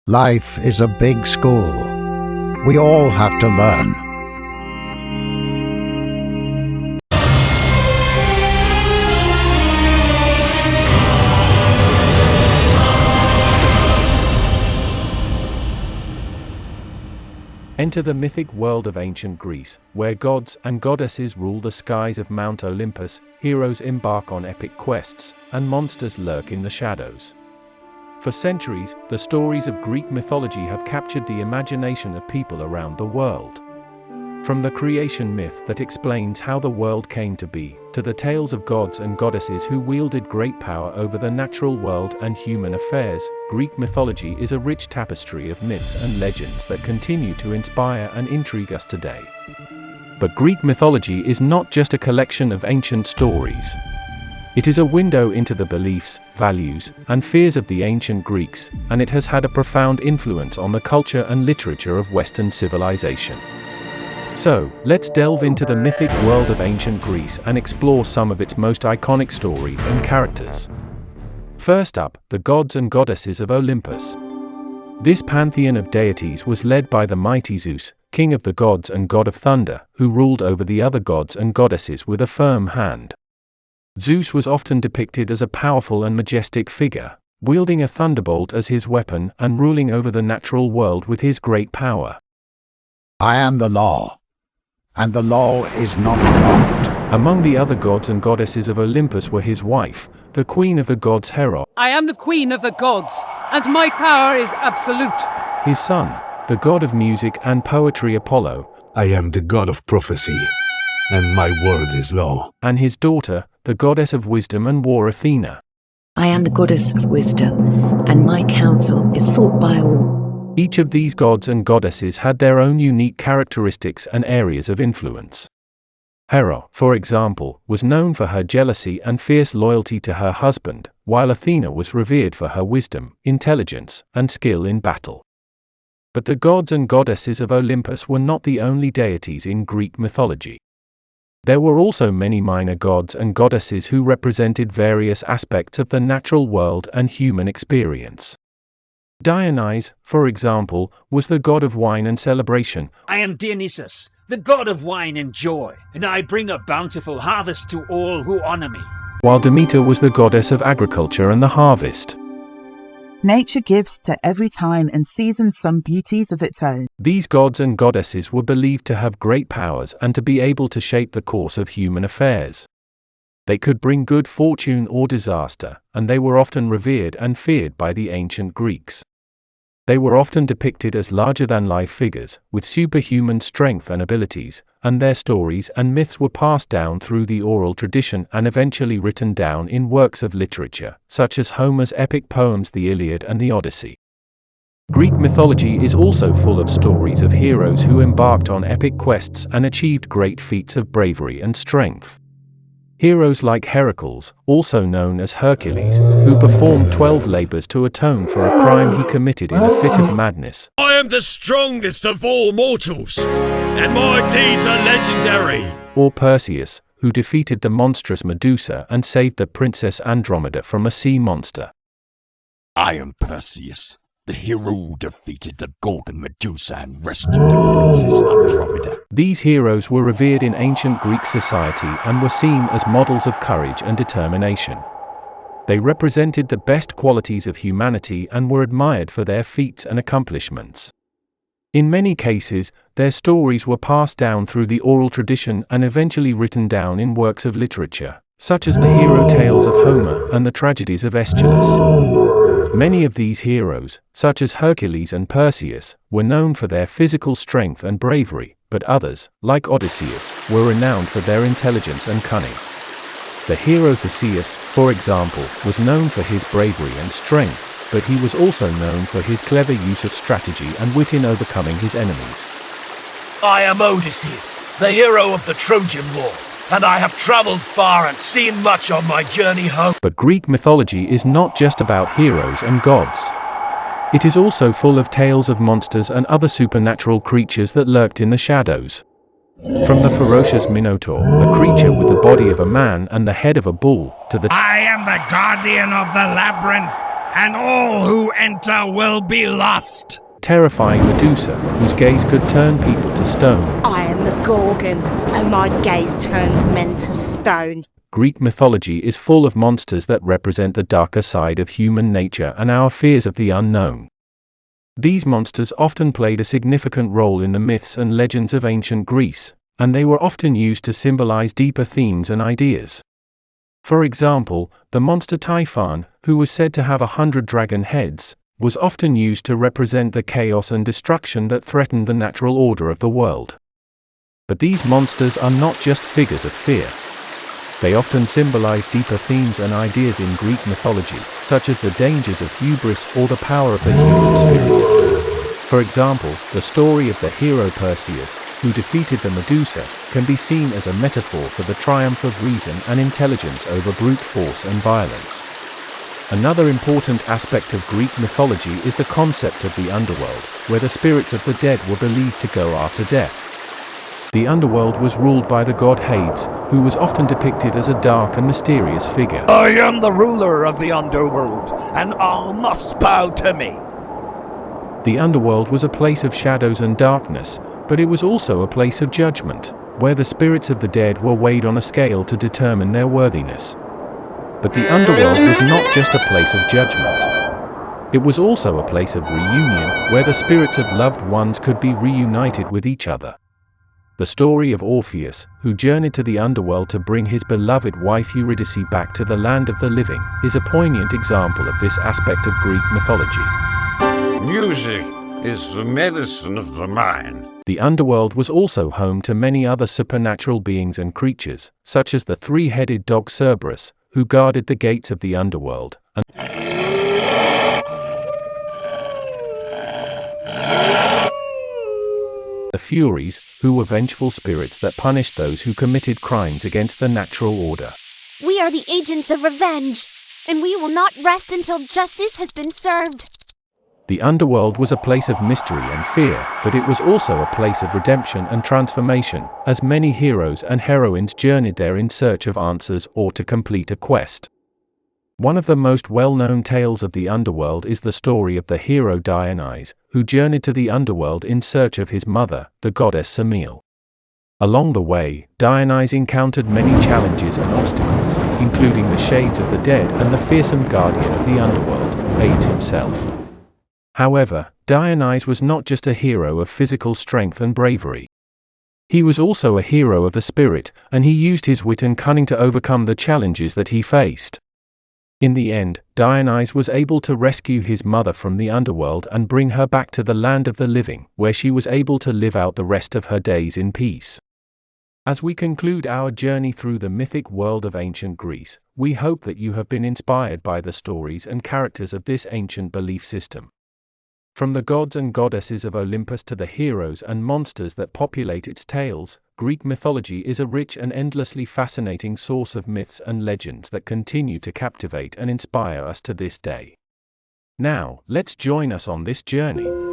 Life is a big school. We all have to learn. Enter the mythic world of ancient Greece, where gods and goddesses rule the skies of Mount Olympus, heroes embark on epic quests, and monsters lurk in the shadows. For centuries, the stories of Greek mythology have captured the imagination of people around the world. From the creation myth that explains how the world came to be, to the tales of gods and goddesses who wielded great power over the natural world and human affairs, Greek mythology is a rich tapestry of myths and legends that continue to inspire and intrigue us today. But Greek mythology is not just a collection of ancient stories. It is a window into the beliefs, values, and fears of the ancient Greeks, and it has had a profound influence on the culture and literature of Western civilization. So, let's delve into the mythic world of ancient Greece and explore some of its most iconic stories and characters. First up, the gods and goddesses of Olympus. This pantheon of deities was led by the mighty Zeus, king of the gods and god of thunder, who ruled over the other gods and goddesses with a firm hand. Zeus was often depicted as a powerful and majestic figure, wielding a thunderbolt as his weapon and ruling over the natural world with his great power. I am the law, and the law is not mocked. Among the other gods and goddesses of Olympus were his wife, the queen of the gods Hera. I am the queen of the gods, and my power is absolute. His son, the god of music and poetry Apollo. I am the god of prophecy, and my word is law. And his daughter, the goddess of wisdom and war Athena. I am the goddess of wisdom, and my counsel is sought by all. Each of these gods and goddesses had their own unique characteristics and areas of influence. Hera, for example, was known for her jealousy and fierce loyalty to her husband, while Athena was revered for her wisdom, intelligence, and skill in battle. But the gods and goddesses of Olympus were not the only deities in Greek mythology. There were also many minor gods and goddesses who represented various aspects of the natural world and human experience. Dionysus, for example, was the god of wine and celebration. I am Dionysus, the god of wine and joy, and I bring a bountiful harvest to all who honor me. While Demeter was the goddess of agriculture and the harvest. Nature gives to every time and season some beauties of its own. These gods and goddesses were believed to have great powers and to be able to shape the course of human affairs. They could bring good fortune or disaster, and they were often revered and feared by the ancient Greeks. They were often depicted as larger-than-life figures, with superhuman strength and abilities, and their stories and myths were passed down through the oral tradition and eventually written down in works of literature, such as Homer's epic poems The Iliad and the Odyssey. Greek mythology is also full of stories of heroes who embarked on epic quests and achieved great feats of bravery and strength. Heroes like Hercules, also known as Hercules, who performed 12 labors to atone for a crime he committed in a fit of madness. I am the strongest of all mortals, and my deeds are legendary. Or Perseus, who defeated the monstrous Medusa and saved the princess Andromeda from a sea monster. I am Perseus, the hero who defeated the golden Medusa and rescued the princess Andromeda. These heroes were revered in ancient Greek society and were seen as models of courage and determination. They represented the best qualities of humanity and were admired for their feats and accomplishments. In many cases, their stories were passed down through the oral tradition and eventually written down in works of literature, such as the hero tales of Homer and the tragedies of Aeschylus. Many of these heroes, such as Hercules and Perseus, were known for their physical strength and bravery, but others, like Odysseus, were renowned for their intelligence and cunning. The hero Theseus, for example, was known for his bravery and strength, but he was also known for his clever use of strategy and wit in overcoming his enemies. I am Odysseus, the hero of the Trojan War, and I have traveled far and seen much on my journey home. But Greek mythology is not just about heroes and gods. It is also full of tales of monsters and other supernatural creatures that lurked in the shadows. From the ferocious Minotaur, a creature with the body of a man and the head of a bull, to the I am the guardian of the labyrinth, and all who enter will be lost. Terrifying Medusa, whose gaze could turn people to stone. I am the Gorgon, and my gaze turns men to stone. Greek mythology is full of monsters that represent the darker side of human nature and our fears of the unknown. These monsters often played a significant role in the myths and legends of ancient Greece, and they were often used to symbolize deeper themes and ideas. For example, the monster Typhon, who was said to have 100 dragon heads, was often used to represent the chaos and destruction that threatened the natural order of the world. But these monsters are not just figures of fear. They often symbolize deeper themes and ideas in Greek mythology, such as the dangers of hubris or the power of the human spirit. For example, the story of the hero Perseus, who defeated the Medusa, can be seen as a metaphor for the triumph of reason and intelligence over brute force and violence. Another important aspect of Greek mythology is the concept of the underworld, where the spirits of the dead were believed to go after death. The underworld was ruled by the god Hades, who was often depicted as a dark and mysterious figure. I am the ruler of the underworld, and all must bow to me. The underworld was a place of shadows and darkness, but it was also a place of judgment, where the spirits of the dead were weighed on a scale to determine their worthiness. But the underworld was not just a place of judgment. It was also a place of reunion, where the spirits of loved ones could be reunited with each other. The story of Orpheus, who journeyed to the underworld to bring his beloved wife Eurydice back to the land of the living, is a poignant example of this aspect of Greek mythology. Music is the medicine of the mind. The underworld was also home to many other supernatural beings and creatures, such as the three-headed dog Cerberus, who guarded the gates of the underworld, and the Furies, who were vengeful spirits that punished those who committed crimes against the natural order. We are the agents of revenge, and we will not rest until justice has been served. The underworld was a place of mystery and fear, but it was also a place of redemption and transformation, as many heroes and heroines journeyed there in search of answers or to complete a quest. One of the most well-known tales of the underworld is the story of the hero Dionysus, who journeyed to the underworld in search of his mother, the goddess Semele. Along the way, Dionysus encountered many challenges and obstacles, including the shades of the dead and the fearsome guardian of the underworld, Hades himself. However, Dionysus was not just a hero of physical strength and bravery. He was also a hero of the spirit, and he used his wit and cunning to overcome the challenges that he faced. In the end, Dionysus was able to rescue his mother from the underworld and bring her back to the land of the living, where she was able to live out the rest of her days in peace. As we conclude our journey through the mythic world of ancient Greece, we hope that you have been inspired by the stories and characters of this ancient belief system. From the gods and goddesses of Olympus to the heroes and monsters that populate its tales, Greek mythology is a rich and endlessly fascinating source of myths and legends that continue to captivate and inspire us to this day. Now, let's join us on this journey.